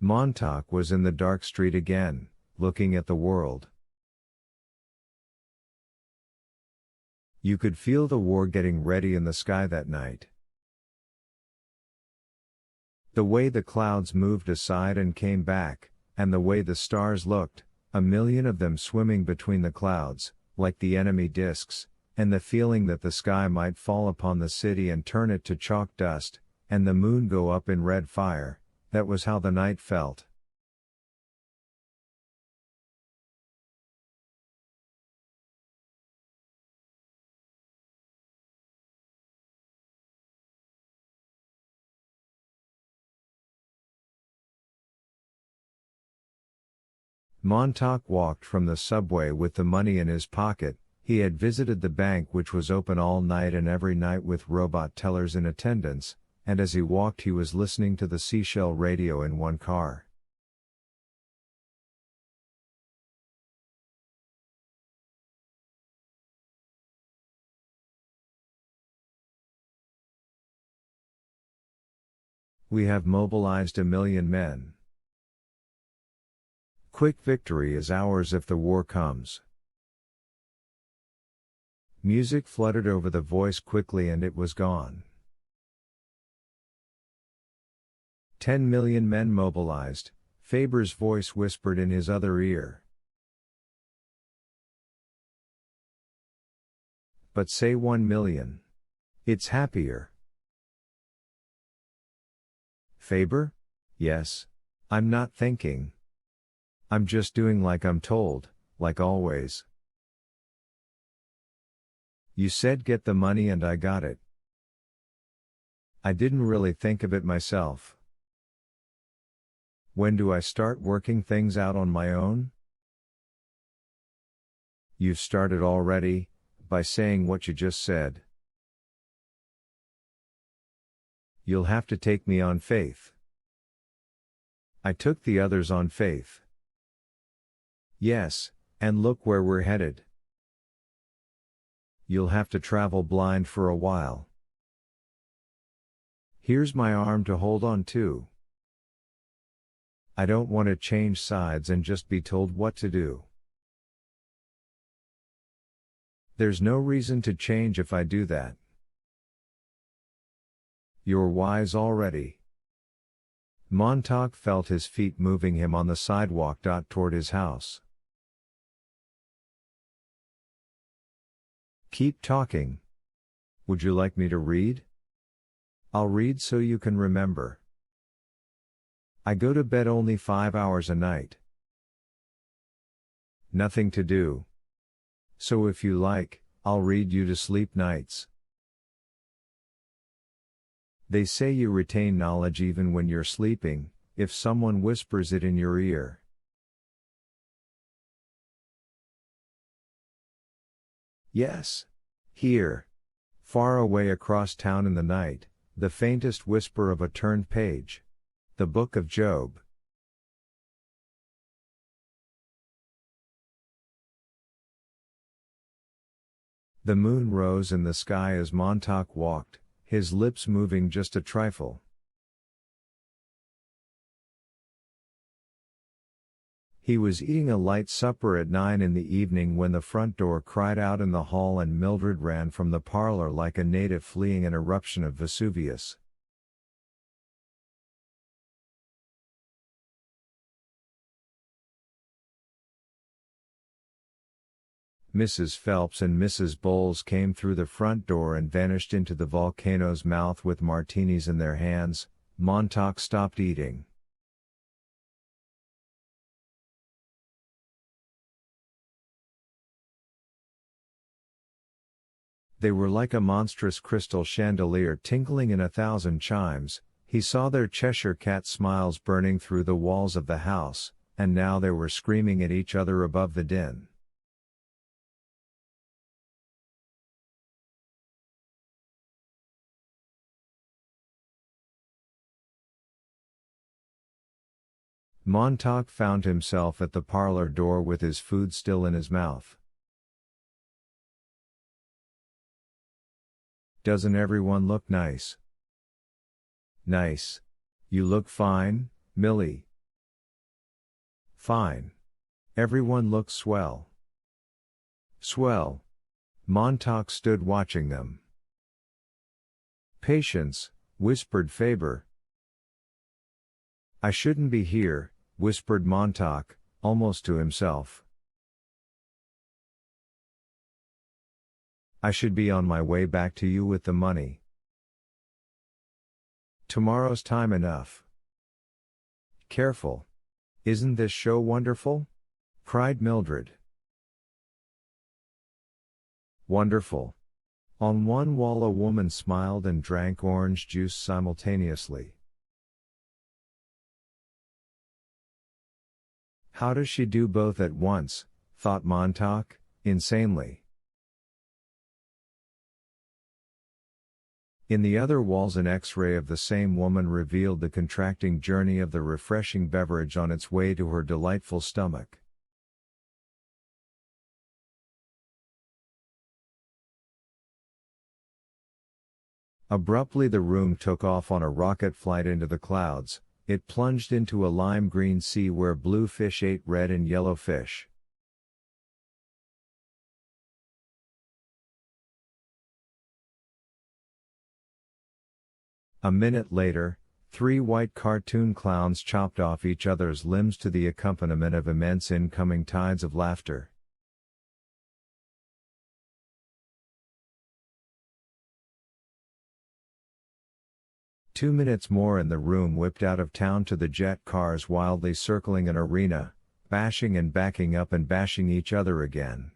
Montauk was in the dark street again, looking at the world. You could feel the war getting ready in the sky that night. The way the clouds moved aside and came back, and the way the stars looked, a million of them swimming between the clouds, like the enemy discs, and the feeling that the sky might fall upon the city and turn it to chalk dust, and the moon go up in red fire, that was how the night felt. Montauk walked from the subway with the money in his pocket. He had visited the bank, which was open all night and every night with robot tellers in attendance, and as he walked he was listening to the seashell radio in one car. We have mobilized 1 million men. Quick victory is ours if the war comes. Music flooded over the voice quickly and it was gone. 10 million men mobilized, Faber's voice whispered in his other ear. But say 1 million. It's happier. Faber? Yes. I'm not thinking. I'm just doing like I'm told, like always. You said get the money and I got it. I didn't really think of it myself. When do I start working things out on my own? You've started already, by saying what you just said. You'll have to take me on faith. I took the others on faith. Yes, and look where we're headed. You'll have to travel blind for a while. Here's my arm to hold on to. I don't want to change sides and just be told what to do. There's no reason to change if I do that. You're wise already. Montauk felt his feet moving him on the sidewalk toward his house. Keep talking. Would you like me to read? I'll read so you can remember. I go to bed only 5 hours a night. Nothing to do. So if you like, I'll read you to sleep nights. They say you retain knowledge even when you're sleeping, if someone whispers it in your ear. Yes. Here. Far away across town in the night, the faintest whisper of a turned page. The Book of Job. The moon rose in the sky as Montauk walked, his lips moving just a trifle. He was eating a light supper at 9 in the evening when the front door cried out in the hall and Mildred ran from the parlor like a native fleeing an eruption of Vesuvius. Mrs. Phelps and Mrs. Bowles came through the front door and vanished into the volcano's mouth with martinis in their hands. Montauk stopped eating. They were like a monstrous crystal chandelier tinkling in 1,000 chimes. He saw their Cheshire cat smiles burning through the walls of the house, and now they were screaming at each other above the din. Montauk found himself at the parlor door with his food still in his mouth. Doesn't everyone look nice? Nice. You look fine, Millie. Fine. Everyone looks swell. Swell. Montauk stood watching them. Patience, whispered Faber. I shouldn't be here, whispered Montauk, almost to himself. I should be on my way back to you with the money. Tomorrow's time enough. Careful. Isn't this show wonderful? Cried Mildred. Wonderful. On one wall a woman smiled and drank orange juice simultaneously. How does she do both at once, thought Montauk, insanely. In the other walls an X-ray of the same woman revealed the contracting journey of the refreshing beverage on its way to her delightful stomach. Abruptly the room took off on a rocket flight into the clouds. It plunged into a lime green sea where blue fish ate red and yellow fish. A minute later, 3 white cartoon clowns chopped off each other's limbs to the accompaniment of immense incoming tides of laughter. "2 minutes more and the room whipped out of town to the jet cars wildly circling an arena, bashing and backing up and bashing each other again.